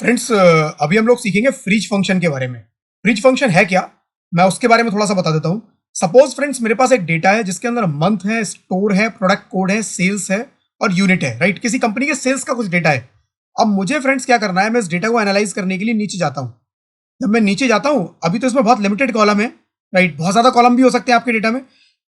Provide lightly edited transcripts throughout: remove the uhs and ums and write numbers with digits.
Friends, अभी हम लोग सीखेंगे फ्रिज फंक्शन के बारे में। फ्रिज फंक्शन है क्या, मैं उसके बारे में थोड़ा सा बता देता हूँ। सपोज फ्रेंड्स, मेरे पास एक डेटा है जिसके अंदर मंथ है, स्टोर है, प्रोडक्ट कोड है, सेल्स है और यूनिट है। राइट, किसी कंपनी के सेल्स का कुछ डेटा है। अब मुझे फ्रेंड्स क्या करना है, मैं इस डेटा को एनालाइज करने के लिए नीचे जाता हूँ। जब मैं नीचे जाता हूँ, अभी तो इसमें बहुत लिमिटेड कॉलम है। राइट, बहुत ज्यादा कॉलम भी हो सकते हैं आपके डेटा में।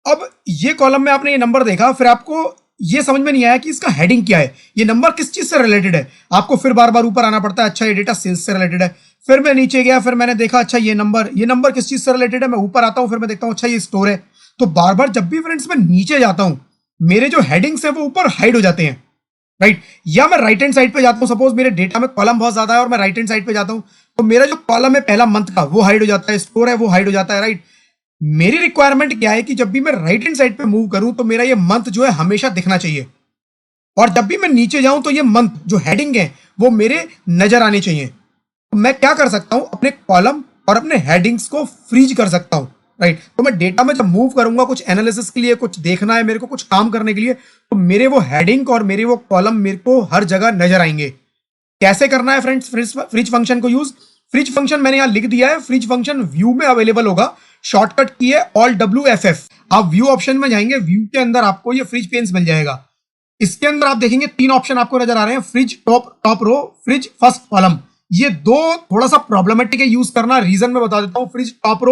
अब ये कॉलम में आपने ये नंबर देखा, फिर आपको ये समझ में नहीं आया कि इसका हेडिंग क्या है, ये नंबर किस चीज से रिलेटेड है। आपको फिर बार बार ऊपर आना पड़ता है, अच्छा ये डेटा सेल्स से रिलेटेड है। फिर मैं नीचे गया, फिर मैंने देखा अच्छा ये नंबर किस चीज से रिलेटेड है। मैं ऊपर आता हूं, फिर मैं देखता हूं अच्छा ये स्टोर है। तो बार बार जब भी फ्रेंड्स मैं नीचे जाता हूं, मेरे जो हेडिंग्स है वो ऊपर हाइड हो जाते हैं। राइट, या मैं राइट हैंड साइड पे जाता हूं। सपोज मेरे डेटा में कॉलम बहुत ज्यादा है और मैं राइट हैंड साइड पे जाता हूं, तो मेरा जो कॉलम है पहला मंथ का वो हाइड हो जाता है, स्टोर है वो हाइड हो जाता है। राइट, मेरी रिक्वायरमेंट क्या है कि जब भी मैं राइट हैंड साइड पे मूव करूं तो मेरा ये मंथ जो है हमेशा दिखना चाहिए, और जब भी मैं नीचे जाऊं तो ये मंथ जो हेडिंग है वो मेरे नजर आने चाहिए। तो मैं क्या कर सकता हूं, अपने कॉलम और अपने हेडिंग्स को फ्रीज कर सकता हूं। राइट, तो मैं डेटा में जब मूव करूंगा कुछ एनालिसिस के लिए, कुछ देखना है मेरे को, कुछ काम करने के लिए, तो मेरे वो हेडिंग और मेरे वो कॉलम मेरे को हर जगह नजर आएंगे। कैसे करना है फ्रेंड्स फ्रिज फंक्शन को यूज? फ्रिज फंक्शन मैंने यहां लिख दिया है। फ्रिज फंक्शन व्यू में अवेलेबल होगा, शॉर्टकट की है Alt+WFF। आप व्यू ऑप्शन में जाएंगे, व्यू के अंदर आपको ये फ्रिज पेन्स मिल जाएगा। इसके अंदर आप देखेंगे तीन ऑप्शन आपको नजर आ रहे हैं, freeze top top row, freeze first column. ये दो थोड़ा सा प्रॉब्लमेटिक है यूज करना, रीजन मैं बता देता हूं। फ्रिज टॉप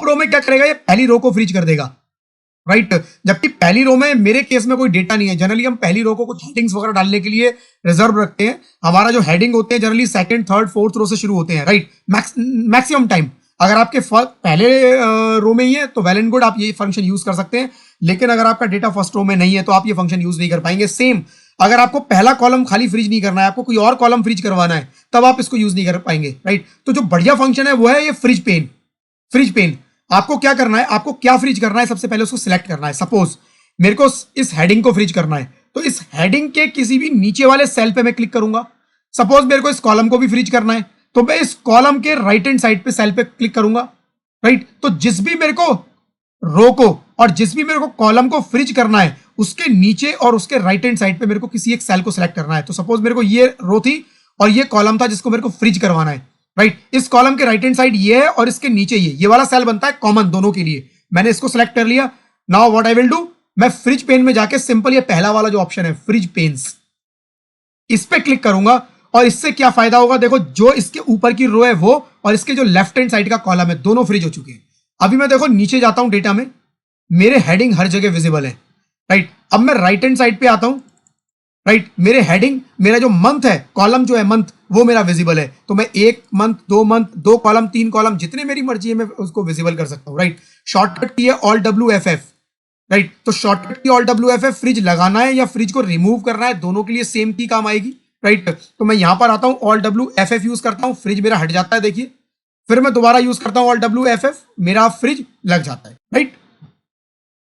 रो में क्या करेगा, ये पहली रो को फ्रिज कर देगा। राइट, जबकि पहली रो में मेरे केस में कोई डेटा नहीं है। जनरली हम पहली रो को कुछ हेडिंग्स वगैरह डालने के लिए रिजर्व रखते हैं। हमारा जो हेडिंग होते हैं generally second, third, fourth row से शुरू होते हैं। राइट, मैक्सिमम टाइम अगर आपके पहले रो में ही है तो वेल एंड गुड, आप ये फंक्शन यूज कर सकते हैं। लेकिन अगर आपका डेटा फर्स्ट रो में नहीं है तो आप ये फंक्शन यूज नहीं कर पाएंगे। सेम, अगर आपको पहला कॉलम खाली फ्रीज नहीं करना है, आपको कोई और कॉलम फ्रीज करवाना है, तब आप इसको यूज नहीं कर पाएंगे। राइट, तो जो बढ़िया फंक्शन है वो है ये फ्रिज पेन। फ्रिज पेन आपको क्या करना है, आपको क्या फ्रीज करना है, सबसे पहले उसको सिलेक्ट करना है। सपोज मेरे को इस हेडिंग को फ्रीज करना है, तो इस हेडिंग के किसी भी नीचे वाले सेल पे मैं क्लिक करूंगा। सपोज मेरे को इस कॉलम को भी फ्रीज करना है, तो मैं इस कॉलम के राइट हैंड साइड पे सेल पे क्लिक करूंगा। राइट, तो जिस भी मेरे को रो को और जिस भी मेरे को कॉलम को फ्रीज करना है, उसके नीचे और उसके राइट हैंड साइड पे मेरे को किसी एक सेल को सिलेक्ट करना है। तो सपोज मेरे को ये रो थी और ये कॉलम था जिसको मेरे को फ्रीज करवाना है। राइट, इस कॉलम के राइट हैंड साइड ये है और इसके नीचे ये वाला सेल बनता है कॉमन दोनों के लिए। मैंने इसको सिलेक्ट कर लिया। Now what I will do, मैं फ्रिज पेन में जाके सिंपल ये पहला वाला जो ऑप्शन है फ्रिज पेन्स, इस पे क्लिक करूंगा। और इससे क्या फायदा होगा, देखो जो इसके ऊपर की रो है वो और इसके जो लेफ्ट हैंड साइड का कॉलम है दोनों फ्रीज हो चुके हैं। अभी मैं देखो नीचे जाता हूं, डेटा में मेरे हेडिंग हर जगह विजिबल है। राइट, अब मैं राइट हैंड साइड पे आता हूं। राइट, मेरे हेडिंग, मेरा जो मंथ है, कॉलम जो है मंथ, वो मेरा विजिबल है। तो मैं एक मंथ, दो कॉलम, तीन कॉलम, जितने मेरी मर्जी है मैं उसको विजिबल कर सकता हूं। राइट, शॉर्टकट की है Alt+WFF। राइट, तो शॉर्टकट की Alt+WFF, फ्रिज लगाना है या फ्रिज को रिमूव करना है, दोनों के लिए सेम की काम आएगी। राइट, तो मैं यहां पर आता हूं, Alt+WFF यूज करता हूं, फ्रिज मेरा हट जाता है। देखिए, फिर मैं दोबारा यूज करता हूं Alt+WFF, मेरा फ्रिज लग जाता है। राइट,